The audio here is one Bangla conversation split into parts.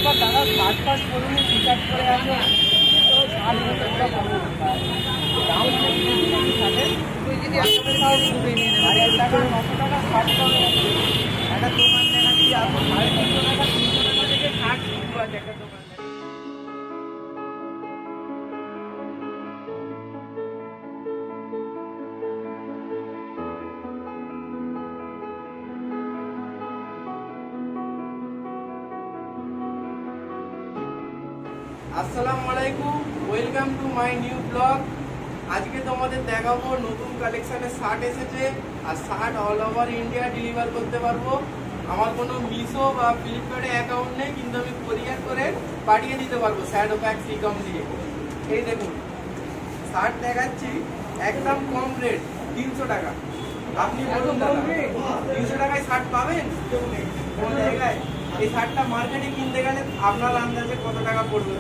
এবার দাদা শার্ট ফার্ট পরুন, টি শার্ট পরে আছে, তো 60,000 টাকা পড়বে। দাম থাকে যদি টাকা 900 টাকা শার্ট পাবে। একটা দোকান দেখাচ্ছি, আপনি 350 টাকা 300 টাকা থেকে শার্ট শুরু আছে একটা দোকান। আসসালামু আলাইকুম, welcome to my new blog. আজকে তোমাদের দেখাবো নতুন কালেকশনের শার্ট এসেছে, আর shirt all over India deliver করতে পারবো। আমার কোনো মিশো বা ফ্লিপকার্টে অ্যাকাউন্ট নেই, কিন্তু আমি কোরিয়ার করে পাঠিয়ে দিতে পারবো শ্যাডো প্যাক ফ্রিকম দিয়ে। এই দেখুন শার্ট দেখাচ্ছি, একদম কম রেট 300 টাকা। আপনি বলুন দাদা 300 টাকায় শার্ট পাবেন কোন জায়গায়? এই শার্টটা মার্কেটে কিনতে গেলে আপনার আন্দাজে কত টাকা পড়বে?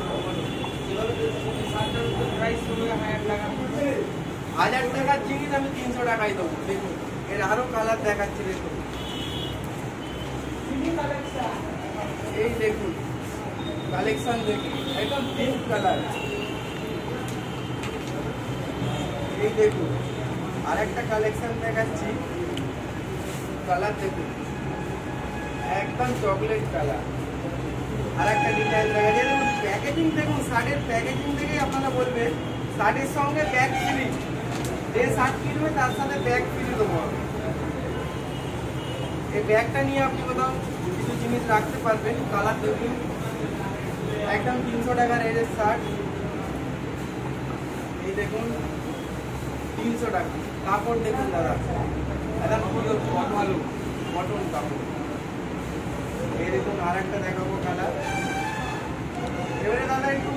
1000 টাকার জিনিস আমি 300 টাকায় দেবো। দেখুন এর আরো কালার দেখাচ্ছি, দেখুন এই দেখুন কালেকশন দেখুন, একদম পিঙ্ক কালার। এই দেখুন আর একটা কালেকশন দেখাচ্ছি, কালার দেখুন একদম চকলেট কালার। আর একটা ডিজাইন দেখা যায়, দেখুন প্যাকেজিং দেখুন, শার্টের প্যাকেজিং দেখেই আপনারা বলবেন শার্টের সঙ্গে ব্যাগ ফ্রি। যে শার্ট কিনবে তার সাথে ব্যাগ ফ্রি দেবো। এই ব্যাগটা নিয়ে আপনি কোথাও কিছু জিনিস রাখতে পারবেন। কালার দেখুন একদম 300 টাকা রেটের শার্ট। এই দেখুন 300 টাকা। কাপড় দেখুন দাদা, একদম পুরো কটন কাপড়। এই দেখুন আর একটা দেখাবো কালার। এবারে দাদা একটু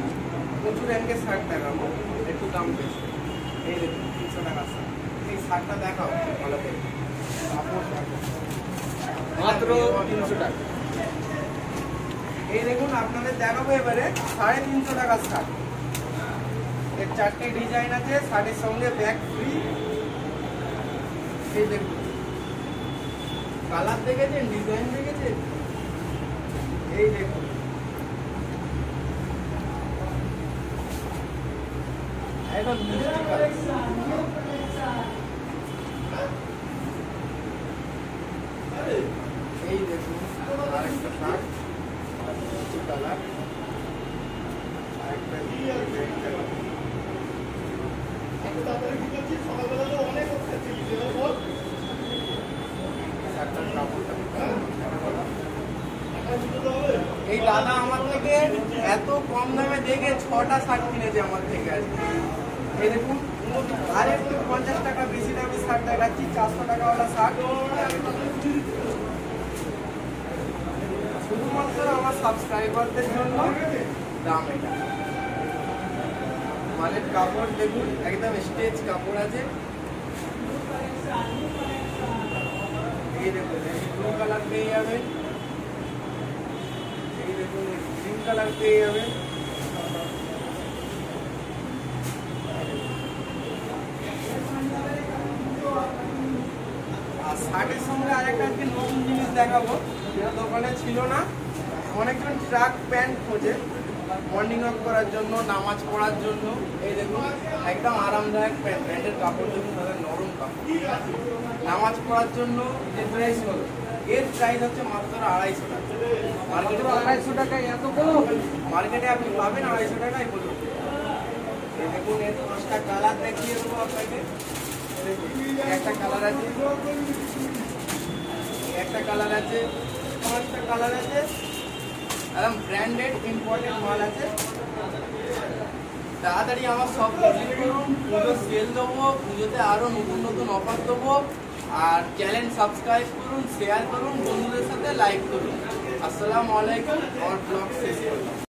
প্রচুর র্যাঙ্কের শার্ট দেখাবো, একটু দাম বেশি। এই দেখুন 300 টাকা শার্ট। এই শার্টটা দেখাও ভালো করে, কাপড় মাত্র 300 টাকা। এই দেখুন আপনাদের দেখাবো এবারে 350 টাকার শার্ট। এর 4টে ডিজাইন আছে, শার্টের সঙ্গে ব্যাগ ফ্রি। এই দেখুন কালার দেখেছেন, ডিজাইন দেখেছেন? এই দেখুন একদম মিষ্টি কালার। এই দেখুন আরেকটা শার্ট মিষ্টি কালার, আরেকটা এই দাদা আমার থেকে এত কম দামে দেখে 6টা শার্ট কিনেছে আমার থেকে আজকে। এই দেখুন আর একটু 50 টাকা বেশি দামি শার্ট দেখাচ্ছি, 400 টাকাওয়ালা শার্ট। শুধুমাত্র আমার সাবস্ক্রাইবারদের জন্য দাম এটা। মালের কাপড় দেখুন একদম স্টেজ কাপড় আছে। এই দেখুন ব্লু কালার পেয়ে যাবেন, এই দেখুন গ্রিন কালার পেয়ে যাবেন। আর শার্টের সঙ্গে আরেকটা নতুন জিনিস দেখাবো, যেটা দোকানে ছিল না। অনেকজন ট্রাক প্যান্ট খোঁজে মর্নিং ওয়াক করার জন্য, নামাজ পড়ার জন্য। এই দেখুন একদম আরামদায়ক প্যান্ট, প্যান্টের কাপড় দেখুন তাদের নরম কাপড়। নামাজ পড়ার জন্য যে প্রাইস হলো, এর প্রাইস হচ্ছে মাত্র 250 টাকা। মার্কেটে 250 টাকায় এত কম, মার্কেটে আপনি পাবেন 250 টাকায় বলুন। এই দেখুন এর 5টা কালার দেখিয়ে দেবো আপনাকে। একটা কালার আছে, একটা কালার আছে, 5টা কালার আছে, একদম ব্র্যান্ডেড ইম্পোর্টেড মাল আছে। তাড়াতাড়ি আমার সব ভিজিট করুন, পুজো সেল দেবো, পুজোতে আরও নতুন নতুন অফার দেবো। আর চ্যানেল সাবস্ক্রাইব করুন, শেয়ার করুন, বন্ধুদের সাথে লাইক করুন। আসসালামু আলাইকুম। আমার ব্লগ শেষ করুন।